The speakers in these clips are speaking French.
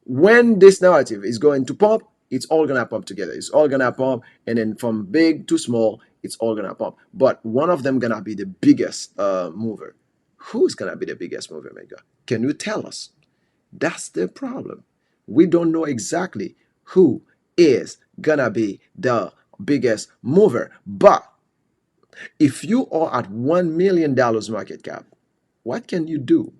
when this narrative is going to pump, it's all gonna pump together. It's all gonna pump, and then from big to small, it's all gonna pump. But one of them gonna be the biggest mover. Who's gonna be the biggest mover, Mega? Can you tell us? That's the problem. We don't know exactly who is gonna be the biggest mover. But if you are at $1 million market cap, what can you do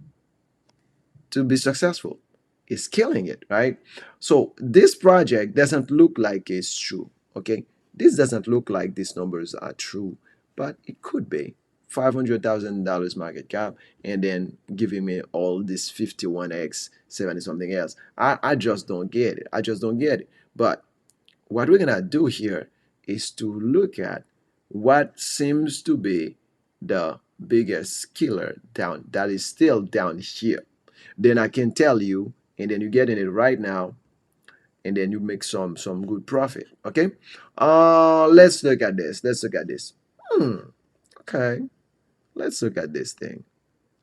to be successful? Is killing it, right? So this project doesn't look like it's true, okay? This doesn't look like these numbers are true, but it could be. $500,000 market cap, and then giving me all this 51x, 70 something else. I just don't get it. I just don't get it. But what we're gonna do here is to look at what seems to be the biggest killer down that is still down here. Then I can tell you, and then you get in it right now, and then you make some good profit. Okay. Let's look at this. Let's look at this. Okay. Let's look at this thing.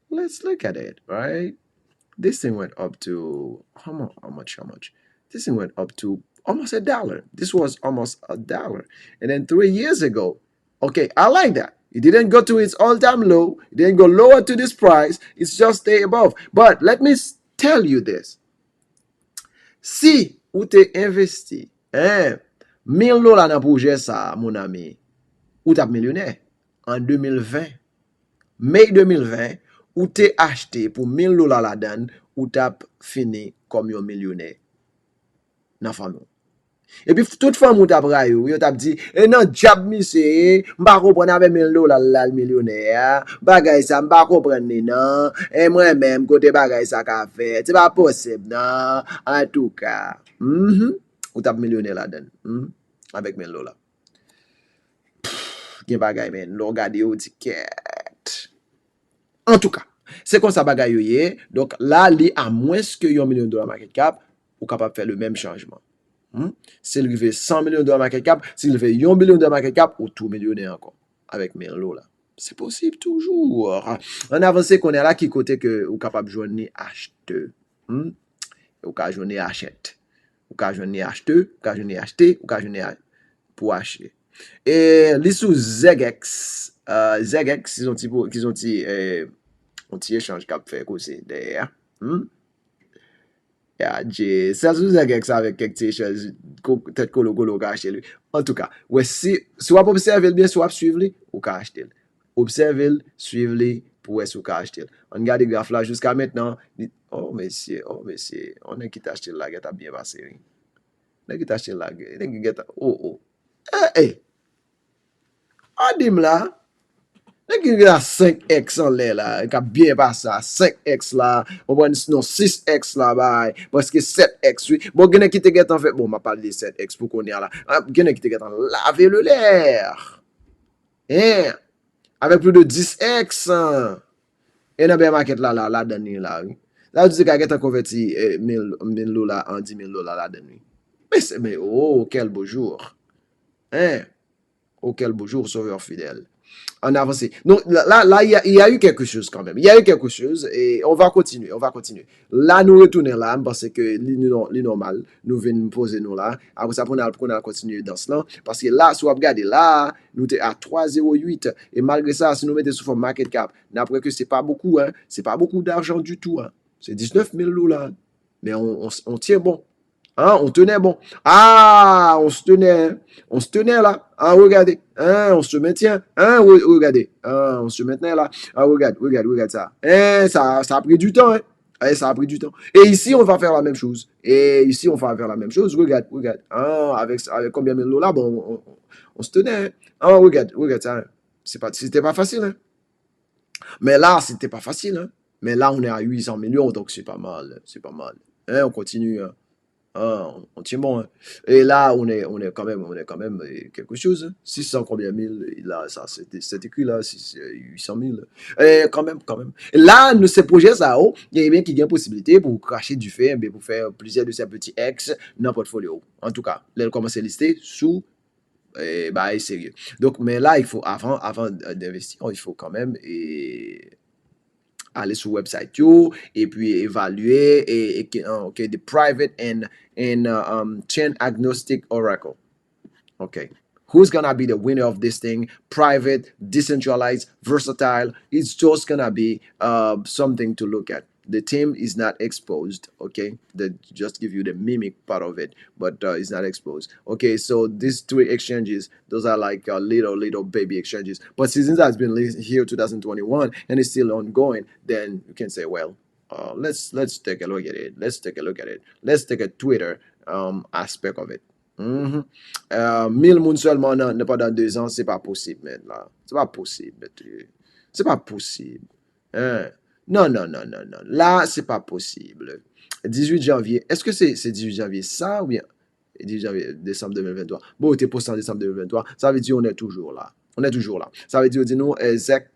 Let's look at it, right? This thing went up to how much? This thing went up to almost $1. This was almost $1. And then 3 years ago, okay, I like that. It didn't go to its all-time low. It didn't go lower to this price. It's just stay above. But let me tell you this. Si ou te investi, $1000 dans projet ça, mon ami, ou t'as millionnaire en 2020. Mai 2020, ou te acheté pour $1000 la donne, ou t'as fini comme un millionnaire dans famille. Et puis toute femme ou t'a brayo, yo t'a dit, non job mi c'est, m'pa comprendre avec $1000 la millionnaire, bagay ça m'pa comprendre non, et moi même côté bagay ça qu'a fait, c'est pas possible non, en tout cas. Ou t'a millionnaire la donne, avec $1000. Gen bagay men, lo gade yo ticket. En tout cas, c'est comme ça bagay yo ye. Donc là, li à moins que $1 million market cap, ou capable faire le même changement. S'il fait $100 millions market cap, s'il fait $1 million market cap, ou tout millionnaire encore. Avec $1000 là. C'est possible toujours. On avance qu'on est là qui côté que ou capable joindre acheteur. Ou ka joindre achète. Ou ka joindre acheteur, ou ka joindre acheter, ou ka joindre pour acheter. Et li sous ZEGX, ZEGX, ils ont un petit échange qu'a fait aussi derrière. Yeah, ça sous ZEGX avec quelques échanges, peut-être que le golo acheter lui. En tout cas, ouais, si vous observez bien, si vous suivez, ou ka acheter. Observez, suivez pour est-ce que acheter. On regarde le graphe là jusqu'à maintenant. Oh monsieur, on a qui t'a acheté là, qui t'a bien passé. On a qui t'a acheté là, oh. Eh. Adim là, il y a 5x en l'air là, il a bien passé 5x là, on va non 6x là, parce que 7x, oui. Bon, il y a qui te en fait, bon, on m'a parlé de 7x pour qu'on y a là, il y a qui te en laver le l'air, avec plus de 10x, et dans le market là, dernier là, oui. Là, tu dis qu'il a converti $1000 en $10,000 là, dernier. Mais oh, quel beau jour, oh, quel beau jour, sauveur fidèle. En avancé. Donc là, il y a eu quelque chose quand même. Il y a eu quelque chose et on va continuer. Là, nous retournons là parce que c'est normal. Nous venons poser nous là. Après ça, on a continuer dans cela. Parce que là, si vous regardez là, nous sommes à 3,08. Et malgré ça, si nous mettons sous forme market cap, d'après que c'est pas beaucoup, c'est pas beaucoup d'argent du tout. C'est $19,000. Mais on tient bon. On tenait bon. On se tenait là. Regardez. On se maintient. Regardez. On se maintenait là. Regarde ça. Ça a pris du temps. Ça a pris du temps. Et ici, on va faire la même chose. Regarde. Avec combien de là, bon, on se tenait. Regarde ça. C'était pas facile. Mais là, c'était pas facile. Mais là, on est à 800 millions, donc c'est pas mal. On continue. On tient bon. Et là, on est quand même quelque chose. 600 combien mille, là, ça, cet écrit là, 800 000. Et quand même. Et là, nous, ces projets, ça, il y a bien qui gagne possibilité pour cracher du fait, mais pour faire plusieurs de ces petits ex dans le portfolio. En tout cas, là, commence à lister sous, sérieux. Donc, mais là, il faut, avant d'investir, il faut quand même, aller sur website yo, et puis évaluer okay, the private and chain agnostic oracle. Okay. Who's gonna be the winner of this thing? Private, decentralized, versatile. It's just gonna be something to look at. The team is not exposed. Okay, they just give you the mimic part of it, but it's not exposed. Okay, so these three exchanges, those are like little baby exchanges. But since has been here 2021 and it's still ongoing, then you can say, well, let's take a look at it. Let's take a look at it. Let's take a Twitter aspect of it. Mhm. 1000 moun seulement pendant 2 ans, c'est pas possible, man, là. C'est pas possible. C'est pas possible. Hein? Non, non, non, non, non. Là, c'est pas possible. 18 janvier. Est-ce que c'est 18 janvier ça ou bien 18 janvier, décembre 2023? Bon, t'es posté en décembre 2023. Ça veut dire on est toujours là. On est toujours là. Ça veut dire, dis-nous, ZEC,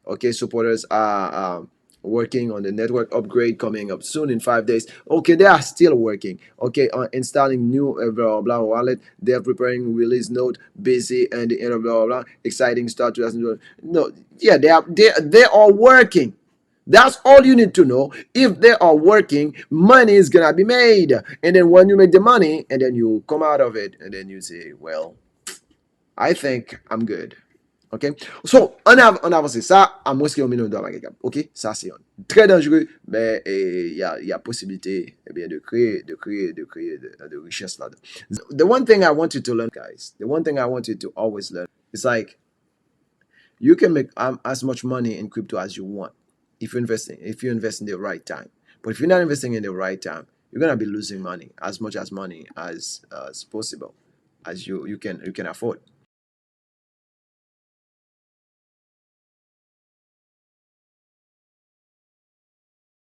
OK, supporters are working on the network upgrade coming up soon in 5 days. Okay, they are still working. Okay, on installing new blah blah wallet. They are preparing release note, busy and the end of blah blah. Exciting start 2020. No, yeah, they are working. That's all you need to know. If they are working, money is gonna be made. And then when you make the money, and then you come out of it, and then you say, well, I think I'm good. OK? So, on avance ça, à moins qu'il y ait un million de dollars. OK? Ça, c'est très dangereux, mais il y a possibilité bien, de créer de richesse là-dedans. The one thing I want you to learn, guys, the one thing I want you to always learn, is like, you can make as much money in crypto as you want if you invest in the right time. But if you're not investing in the right time, you're gonna be losing money, as much as money as possible as you can afford.